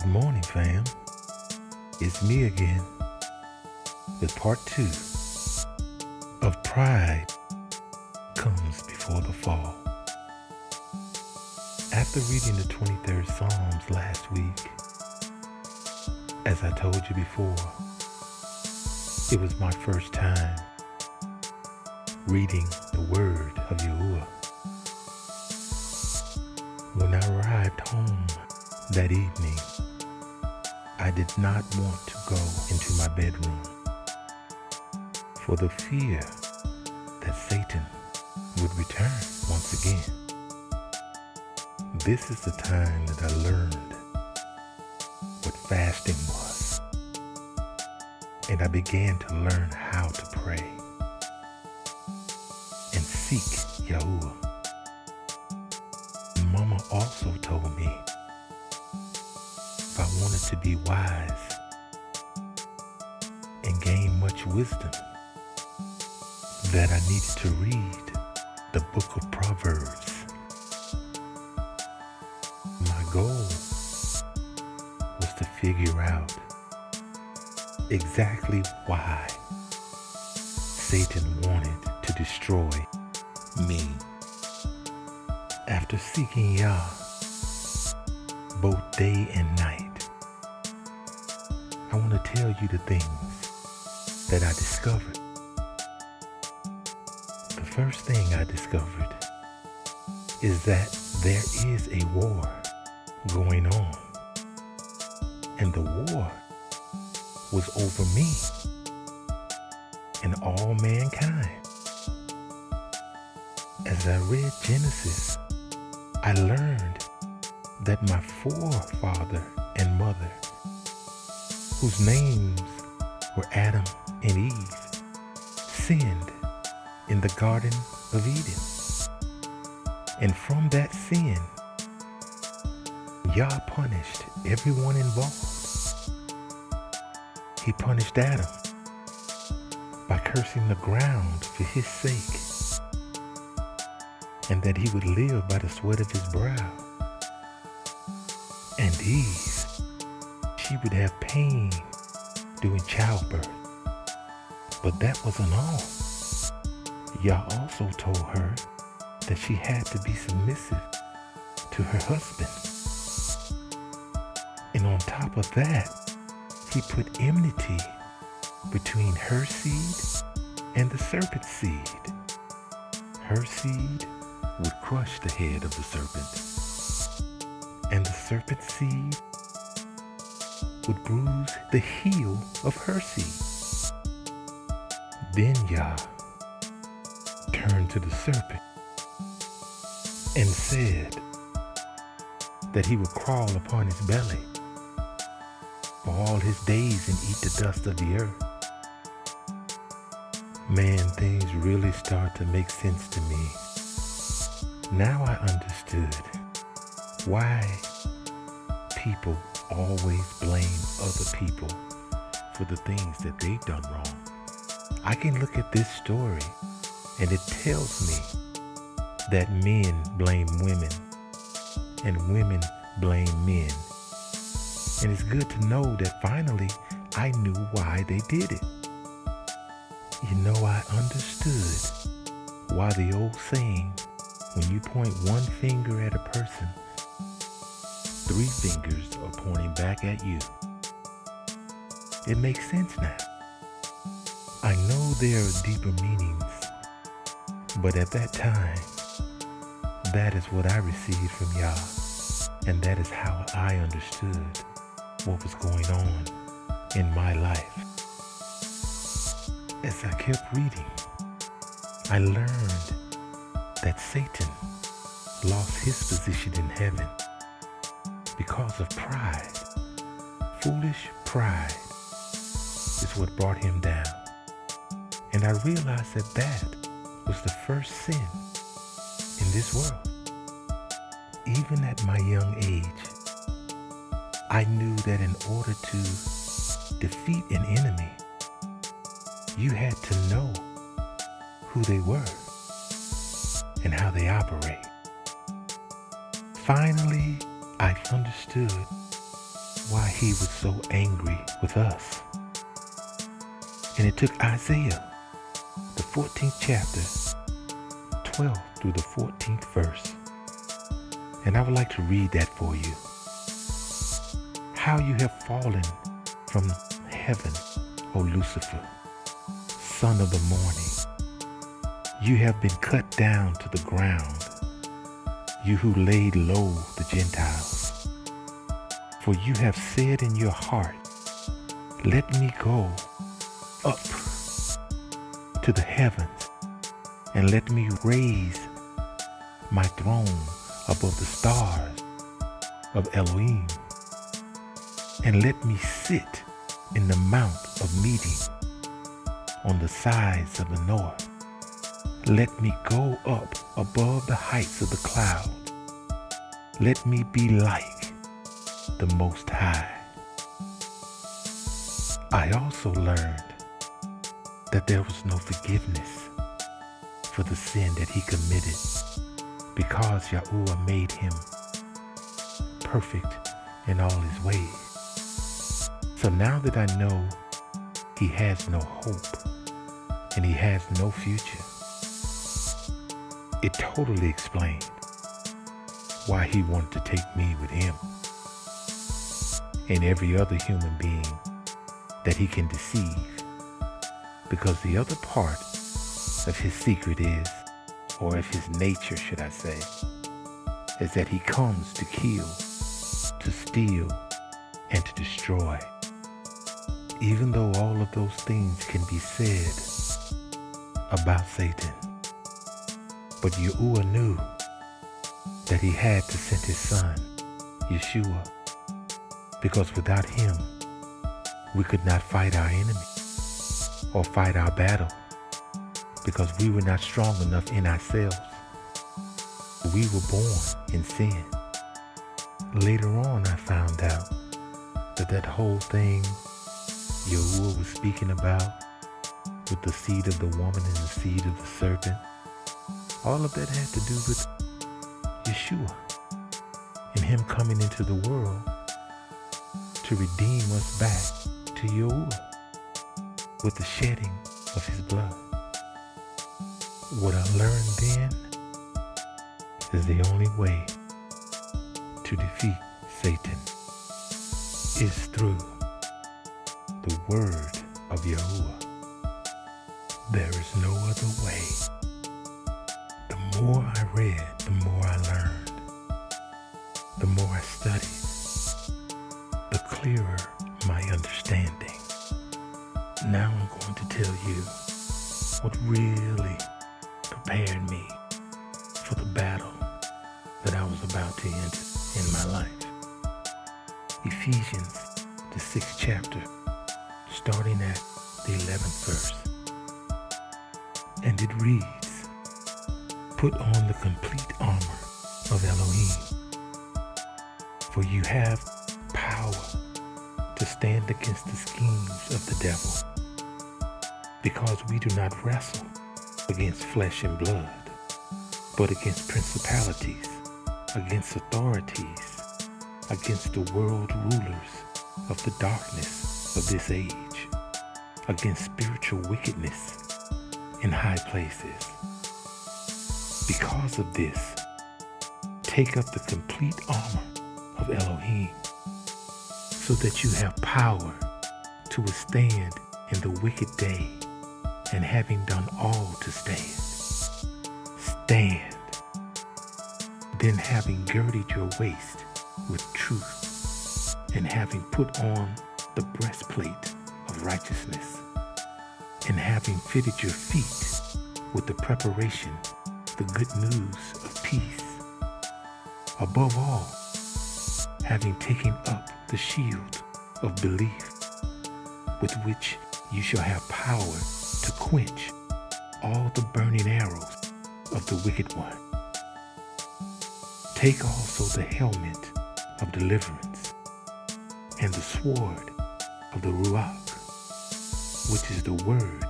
Good morning, fam. It's me again with part 2 of Pride Comes Before the Fall. After reading the 23rd Psalms last week, as I told you before, it was my first time reading the Word of Yahuah. When I arrived home that evening, I did not want to go into my bedroom for the fear that Satan would return once again. This is the time that I learned what fasting was, and I began to learn how to pray and seek Yahuah. Mama also told me if I wanted to be wise and gain much wisdom, that I needed to read the book of Proverbs. My goal was to figure out exactly why Satan wanted to destroy me. After seeking Yah both day and night, I want to tell you the things that I discovered. The first thing I discovered is that there is a war going on, and the war was over me and all mankind. As I read Genesis, I learned that my forefather and mother, whose names were Adam and Eve, sinned in the Garden of Eden. And from that sin, Yah punished everyone involved. He punished Adam by cursing the ground for his sake, and that he would live by the sweat of his brow. And Eve, she would have pain during childbirth. But that wasn't all. Yah also told her that she had to be submissive to her husband. And on top of that, he put enmity between her seed and the serpent's seed. Her seed would crush the head of the serpent, and the serpent's seed would bruise the heel of her seed. Then Yah turned to the serpent and said that he would crawl upon his belly for all his days and eat the dust of the earth. Man, things really start to make sense to me. Now I understood why people always blame other people for the things that they've done wrong. I can look at this story and it tells me that men blame women and women blame men. And it's good to know that finally I knew why they did it. You know, I understood why the old saying, when you point one finger at a person, 3 fingers are pointing back at you. It makes sense now. I know there are deeper meanings, but at that time, that is what I received from Yah, and that is how I understood what was going on in my life. As I kept reading, I learned that Satan lost his position in heaven because of pride. Foolish pride is what brought him down. And I realized that that was the first sin in this world. Even at my young age, I knew that in order to defeat an enemy, you had to know who they were and how they operate. Finally, I understood why he was so angry with us. And it took Isaiah, the 14th chapter, 12 through the 14th verse. And I would like to read that for you. How you have fallen from heaven, O Lucifer, son of the morning. You have been cut down to the ground, you who laid low the Gentiles. For you have said in your heart, let me go up to the heavens, and let me raise my throne above the stars of Elohim, and let me sit in the mount of meeting on the sides of the north. Let me go up above the heights of the cloud. Let me be like the Most High. I also learned that there was no forgiveness for the sin that he committed, because Yahuah made him perfect in all his ways. So now that I know he has no hope and he has no future, it totally explained why he wanted to take me with him and every other human being that he can deceive. Because the other part of his secret is, or of his nature should I say, is that he comes to kill, to steal, and to destroy. Even though all of those things can be said about Satan. But Yahuah knew that he had to send his son, Yeshua, because without him, we could not fight our enemy or fight our battle, because we were not strong enough in ourselves. We were born in sin. Later on, I found out that that whole thing Yahuah was speaking about with the seed of the woman and the seed of the serpent, all of that had to do with Yeshua and him coming into the world to redeem us back to Yahuah with the shedding of his blood. What I learned then is the only way to defeat Satan is through the word of Yahuah. There is no other way. The more I read, the more I learned. The more I studied, the clearer my understanding. Now I'm going to tell you what really prepared me for the battle that I was about to enter in my life. Ephesians, the 6th chapter, starting at the 11th verse. And it reads, put on the complete armor of Elohim, for you have power to stand against the schemes of the devil, because we do not wrestle against flesh and blood, but against principalities, against authorities, against the world rulers of the darkness of this age, against spiritual wickedness in high places. Because of this, take up the complete armor of Elohim, so that you have power to withstand in the wicked day, and having done all to stand, stand. Then having girded your waist with truth, and having put on the breastplate of righteousness, and having fitted your feet with the preparation of the good news of peace. Above all, having taken up the shield of belief, with which you shall have power to quench all the burning arrows of the wicked one. Take also the helmet of deliverance, and the sword of the Ruach, which is the word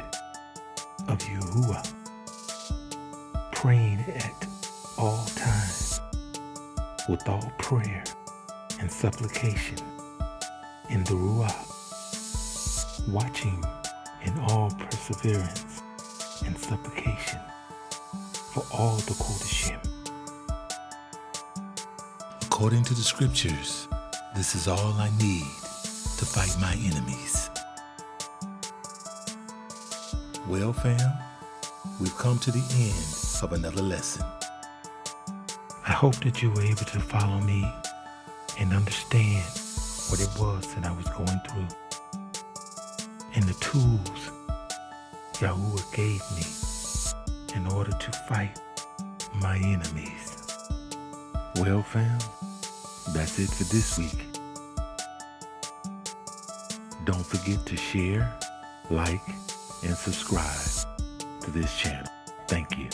of Yahuah, praying at all times with all prayer and supplication in the Ruach, watching in all perseverance and supplication for all the Kodashim. According to the scriptures, this is all I need to fight my enemies. Well, fam, we've come to the end of another lesson. I hope that you were able to follow me and understand what it was that I was going through and the tools Yahuah gave me in order to fight my enemies. Well, fam, that's it for this week. Don't forget to share, like, and subscribe to this channel. Thank you.